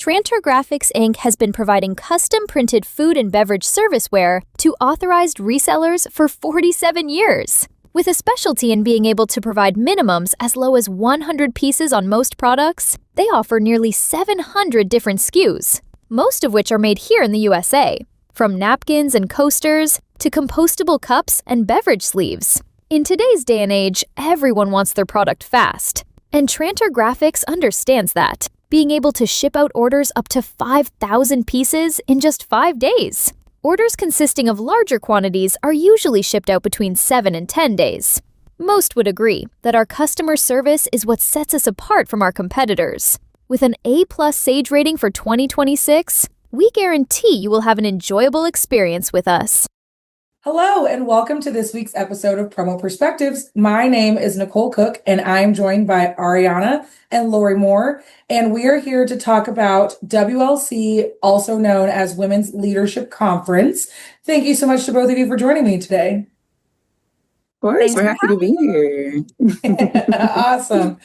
Tranter Graphics Inc. has been providing custom-printed food and beverage serviceware to authorized resellers for 47 years. With a specialty in being able to provide minimums as low as 100 pieces on most products, they offer nearly 700 different SKUs, most of which are made here in the USA, from napkins and coasters to compostable cups and beverage sleeves. In today's day and age, everyone wants their product fast, and Tranter Graphics understands that, being able to ship out orders up to 5,000 pieces in just 5 days. Orders consisting of larger quantities are usually shipped out between 7 and 10 days. Most would agree that our customer service is what sets us apart from our competitors. With an A+ Sage rating for 2026, we guarantee you will have an enjoyable experience with us. Hello, and welcome to this week's episode of Promo Perspectives. My name is Nicole Cook, and I am joined by Arianna and Laurie Moore, and we are here to talk about WLC, also known as Women's Leadership Conference. Thank you so much to both of you for joining me today. Of course, we're happy to be here. Awesome.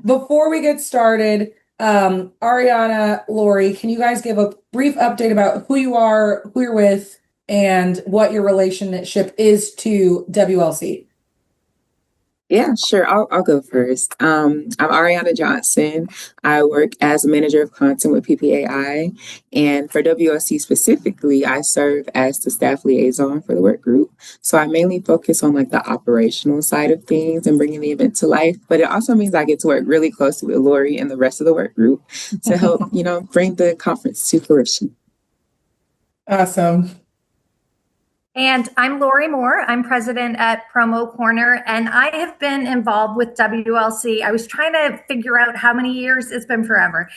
Before we get started, Arianna, Laurie, can you guys give a brief update about who you are, who you're with, and what your relationship is to WLC? Yeah, sure. I'll go first. I'm Arianna Johnson. I work as a manager of content with PPAI. And for WLC specifically, I serve as the staff liaison for the work group. So I mainly focus on like the operational side of things and bringing the event to life. But it also means I get to work really closely with Laurie and the rest of the work group to help, bring the conference to fruition. Awesome. And I'm Laurie Moore. I'm president at Promo Corner, and I have been involved with WLC. I was trying to figure out how many years. It's been forever.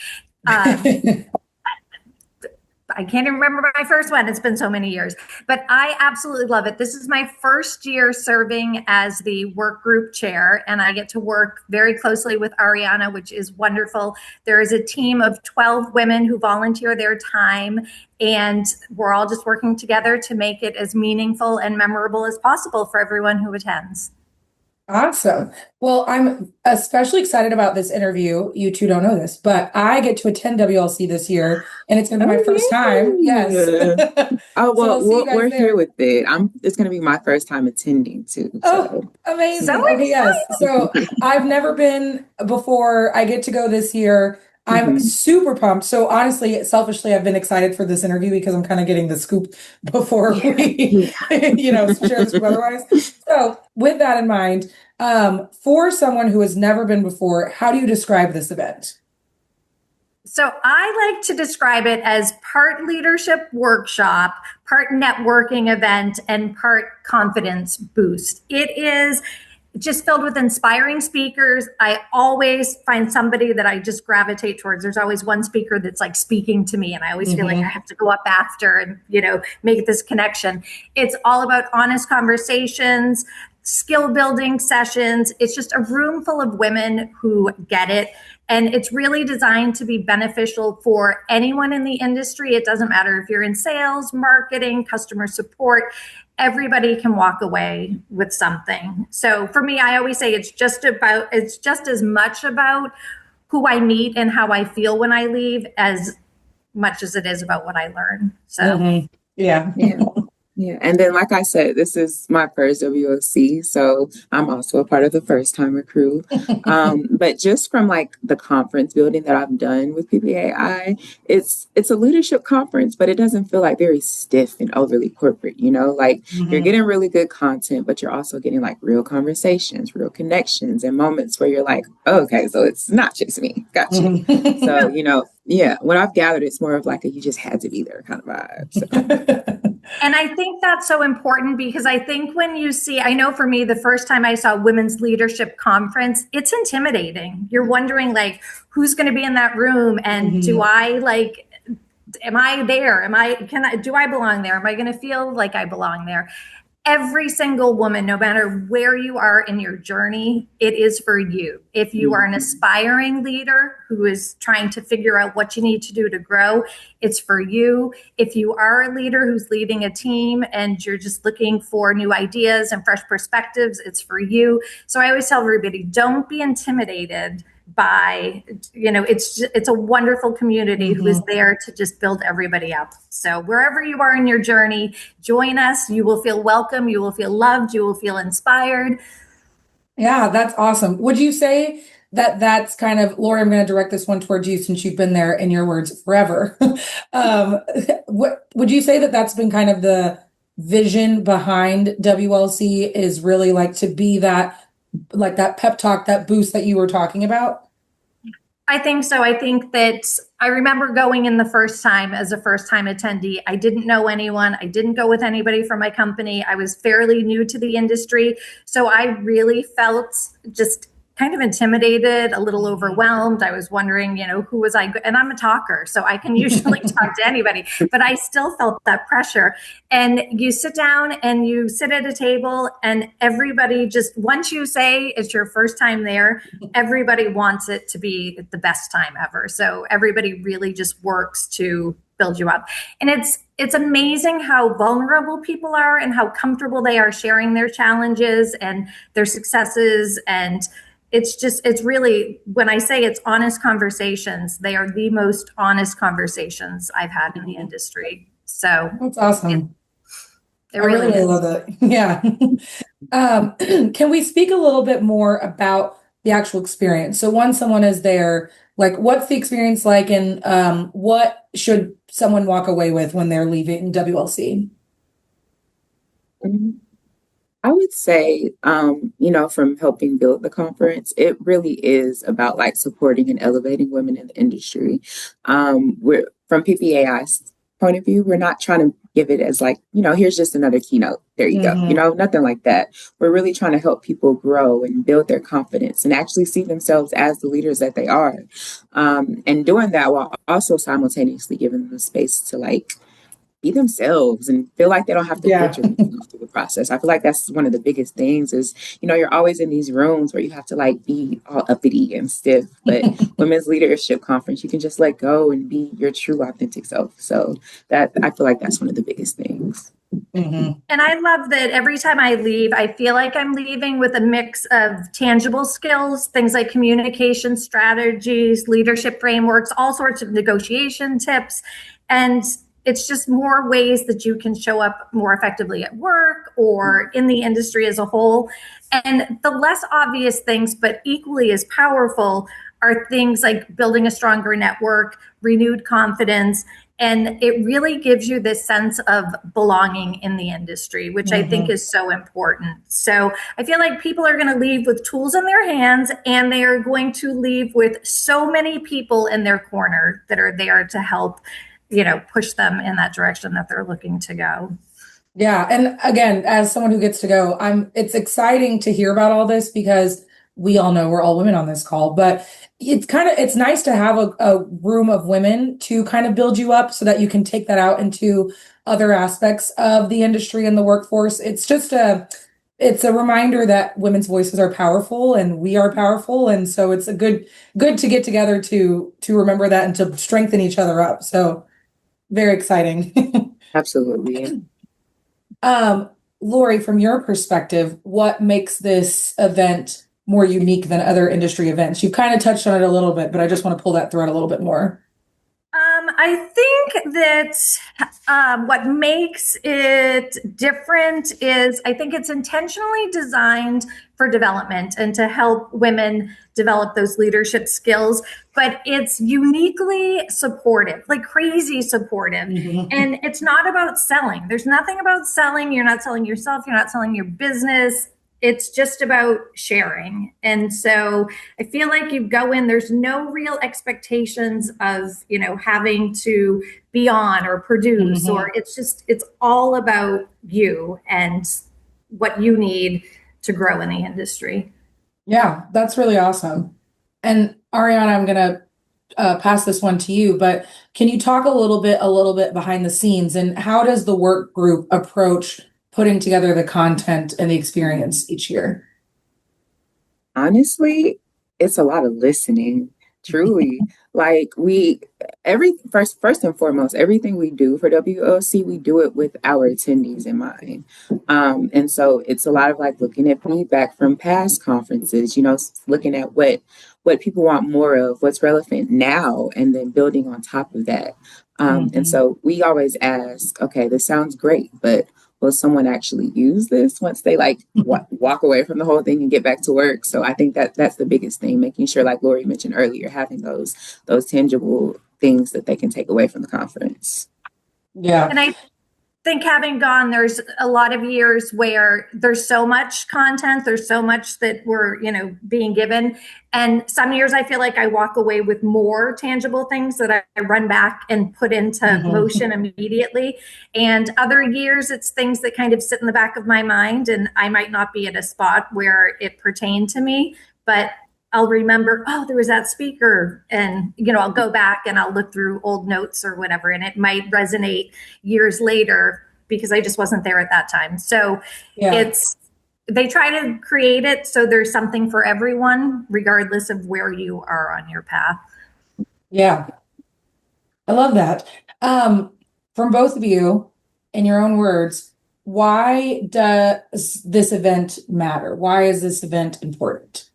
I can't even remember my first one. It's been so many years, but I absolutely love it. This is my first year serving as the work group chair, and I get to work very closely with Arianna, which is wonderful. There is a team of 12 women who volunteer their time, and we're all just working together to make it as meaningful and memorable as possible for everyone who attends. Awesome. Well, I'm especially excited about this interview. You two don't know this, but I get to attend WLC this year, and it's going to be my first time. Yes. Oh, well, we're here with it. It's going to be my first time attending too. So. Oh, amazing. Okay, yes. So I've never been before. I get to go this year. I'm super pumped. So honestly, selfishly, I've been excited for this interview because I'm kind of getting the scoop before we, share the scoop otherwise. So with that in mind, for someone who has never been before, how do you describe this event? So I like to describe it as part leadership workshop, part networking event, and part confidence boost. It is just filled with inspiring speakers. I always find somebody that I just gravitate towards. There's always one speaker that's like speaking to me, and I always feel like I have to go up after and, make this connection. It's all about honest conversations, skill building sessions. It's just a room full of women who get it. And it's really designed to be beneficial for anyone in the industry. It doesn't matter if you're in sales, marketing, customer support. Everybody can walk away with something. So for me, I always say it's just as much about who I meet and how I feel when I leave as much as it is about what I learn. So Yeah. Yeah. And then, like I said, this is my first WLC, so I'm also a part of the first timer crew. But just from like the conference building that I've done with PPAI, it's a leadership conference, but it doesn't feel like very stiff and overly corporate, you're getting really good content, but you're also getting like real conversations, real connections, and moments where you're like, oh, okay, so it's not just me. Gotcha. So, when I've gathered, it's more of like you just had to be there kind of vibe. So. And I think that's so important because I think when you see, I know for me, the first time I saw Women's Leadership Conference, it's intimidating. You're wondering like, who's going to be in that room? And do I am I there? Do I belong there? Am I going to feel like I belong there? Every single woman, no matter where you are in your journey, it is for you. If you are an aspiring leader who is trying to figure out what you need to do to grow, it's for you. If you are a leader who's leading a team and you're just looking for new ideas and fresh perspectives, it's for you. So I always tell everybody, don't be intimidated by, it's a wonderful community who is there to just build everybody up. So wherever you are in your journey, join us. You will feel welcome. You will feel loved. You will feel inspired. Yeah, that's awesome. Would you say that that's kind of, Laurie, I'm going to direct this one towards you since you've been there, in your words, forever. What would you say that that's been kind of the vision behind WLC, is really like to be that, like that pep talk, that boost that you were talking about? I think so. I think that I remember going in the first time as a first-time attendee. I didn't know anyone. I didn't go with anybody from my company. I was fairly new to the industry. So I really felt just kind of intimidated, a little overwhelmed. I was wondering, who was I? And I'm a talker, so I can usually talk to anybody, but I still felt that pressure. And you sit down and you sit at a table, and everybody just, once you say it's your first time there, everybody wants it to be the best time ever. So everybody really just works to build you up. And it's amazing how vulnerable people are and how comfortable they are sharing their challenges and their successes. And it's really, when I say it's honest conversations, they are the most honest conversations I've had in the industry. So that's awesome. It really I really love that. Yeah. Can we speak a little bit more about the actual experience? So once someone is there, like, what's the experience like, and what should someone walk away with when they're leaving WLC? I would say, from helping build the conference, it really is about like supporting and elevating women in the industry. We're, from PPAI's point of view, we're not trying to give it as like, here's just another keynote. There you go. Nothing like that. We're really trying to help people grow and build their confidence and actually see themselves as the leaders that they are. And doing that while also simultaneously giving them the space to like be themselves and feel like they don't have to filter themselves through the process. I feel like that's one of the biggest things is, you're always in these rooms where you have to like be all uppity and stiff, but Women's Leadership Conference, you can just let go and be your true authentic self. So that, I feel like that's one of the biggest things. And I love that every time I leave, I feel like I'm leaving with a mix of tangible skills, things like communication strategies, leadership frameworks, all sorts of negotiation tips. And it's just more ways that you can show up more effectively at work or in the industry as a whole. And the less obvious things, but equally as powerful, are things like building a stronger network, renewed confidence, and it really gives you this sense of belonging in the industry, which I think is so important. So I feel like people are going to leave with tools in their hands, and they are going to leave with so many people in their corner that are there to help push them in that direction that they're looking to go. Yeah. And again, as someone who gets to go, it's exciting to hear about all this, because we all know we're all women on this call, but it's nice to have a room of women to kind of build you up so that you can take that out into other aspects of the industry and the workforce. It's just it's a reminder that women's voices are powerful and we are powerful. And so it's a good to get together to remember that and to strengthen each other up. So very exciting. Absolutely. Laurie, from your perspective, what makes this event more unique than other industry events? You've kind of touched on it a little bit, but I just want to pull that thread a little bit more. I think that what makes it different is I think it's intentionally designed for development and to help women develop those leadership skills, but it's uniquely supportive, like crazy supportive. And it's not about selling. There's nothing about selling. You're not selling yourself. You're not selling your business. It's just about sharing. And so I feel like you go in, there's no real expectations of, having to be on or produce, or it's all about you and what you need to grow in the industry. Yeah, that's really awesome. And Arianna, I'm going to pass this one to you, but can you talk a little bit behind the scenes, and how does the work group approach putting together the content and the experience each year? Honestly, it's a lot of listening, truly. Like first and foremost, everything we do for WLC, we do it with our attendees in mind. And so it's a lot of like looking at feedback from past conferences, looking at what what people want more of, what's relevant now, and then building on top of that. And so we always ask, okay, this sounds great, but will someone actually use this once they like walk away from the whole thing and get back to work? So I think that that's the biggest thing, making sure, like Laurie mentioned earlier, having those tangible things that they can take away from the conference. Yeah. And I think having gone, there's a lot of years where there's so much content, there's so much that we're, being given. And some years I feel like I walk away with more tangible things that I run back and put into motion immediately. And other years it's things that kind of sit in the back of my mind, and I might not be at a spot where it pertained to me, but I'll remember, oh, there was that speaker, and, I'll go back and I'll look through old notes or whatever, and it might resonate years later because I just wasn't there at that time. So they try to create it so there's something for everyone, regardless of where you are on your path. Yeah. I love that. From both of you, in your own words, why does this event matter? Why is this event important?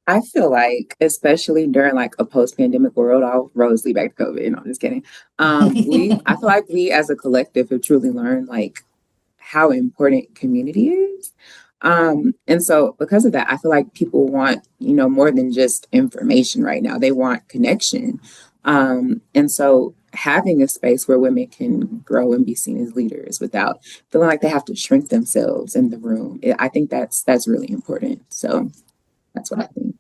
I feel like, especially during like a post-pandemic world, all roads lead back to COVID. No, I'm just kidding. I feel like we as a collective have truly learned like how important community is. And so because of that, I feel like people want, more than just information right now. They want connection. And so having a space where women can grow and be seen as leaders without feeling like they have to shrink themselves in the room, I think that's really important. So that's what I think.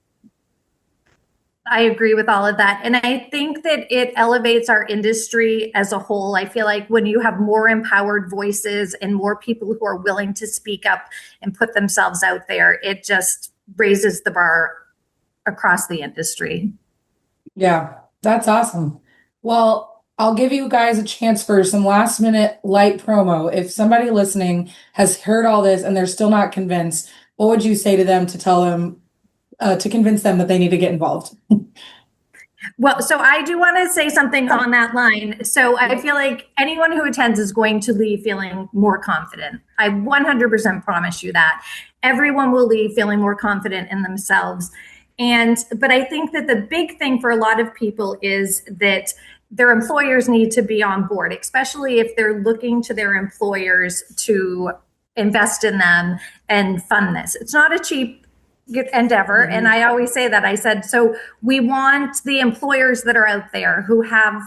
I agree with all of that. And I think that it elevates our industry as a whole. I feel like when you have more empowered voices and more people who are willing to speak up and put themselves out there, it just raises the bar across the industry. Yeah, that's awesome. Well, I'll give you guys a chance for some last minute light promo. If somebody listening has heard all this and they're still not convinced, what would you say to them to tell them, to convince them that they need to get involved? Well, so I do want to say something on that line. So I feel like anyone who attends is going to leave feeling more confident. I 100% promise you that. Everyone will leave feeling more confident in themselves. But I think that the big thing for a lot of people is that their employers need to be on board, especially if they're looking to their employers to invest in them and fund this. It's not a cheap endeavor. And I always say that. I said, so we want the employers that are out there who have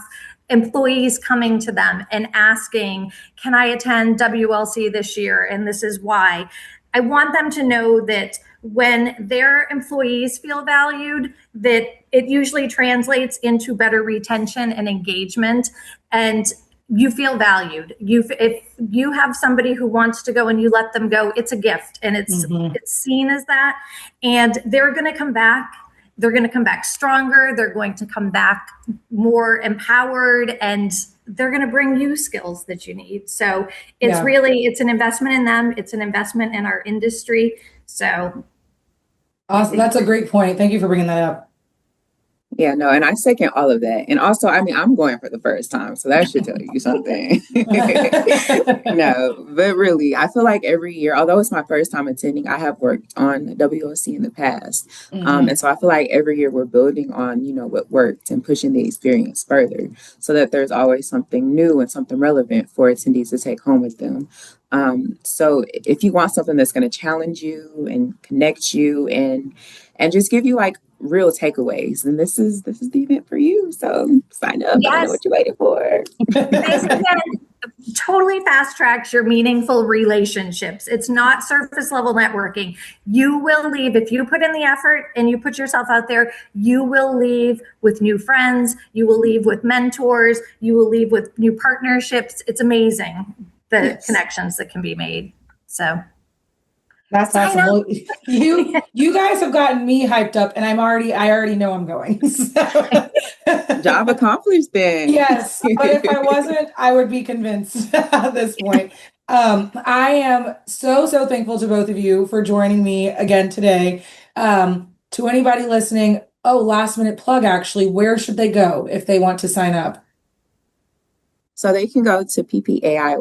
employees coming to them and asking, can I attend WLC this year? And this is why. I want them to know that when their employees feel valued, that it usually translates into better retention and engagement. And you feel valued. If you have somebody who wants to go and you let them go, it's a gift, and it's seen as that. And they're going to come back. They're going to come back stronger. They're going to come back more empowered, and they're going to bring you skills that you need. So it's really, it's an investment in them. It's an investment in our industry. So awesome. That's a great point. Thank you for bringing that up. Yeah, no, and I second all of that. And also, I mean, I'm going for the first time, so that should tell you something. No, but really, I feel like every year, although it's my first time attending, I have worked on WLC in the past. And so I feel like every year we're building on, what worked and pushing the experience further so that there's always something new and something relevant for attendees to take home with them. So if you want something that's going to challenge you and connect you and just give you like real takeaways, then this is the event for you. So sign up. Yes. I know what you're waiting for. This again totally fast tracks your meaningful relationships. It's not surface level networking. You will leave if you put in the effort and you put yourself out there. You will leave with new friends. You will leave with mentors. You will leave with new partnerships. It's amazing the connections that can be made. So that's awesome. Well, you guys have gotten me hyped up, and I already know I'm going. So. Job accomplished then. Yes, but if I wasn't, I would be convinced at this point. I am so thankful to both of you for joining me again today. To anybody listening, last minute plug, actually, where should they go if they want to sign up? So they can go to PPAI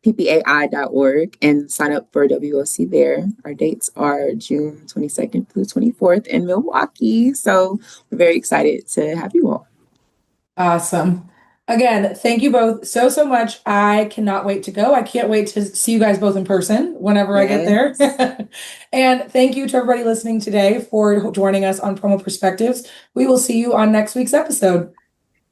PPAI.org and sign up for WLC there. Our dates are June 22nd through 24th in Milwaukee. So we're very excited to have you all. Awesome. Again, thank you both so much. I cannot wait to go. I can't wait to see you guys both in person whenever I get there. And thank you to everybody listening today for joining us on Promo Perspectives. We will see you on next week's episode.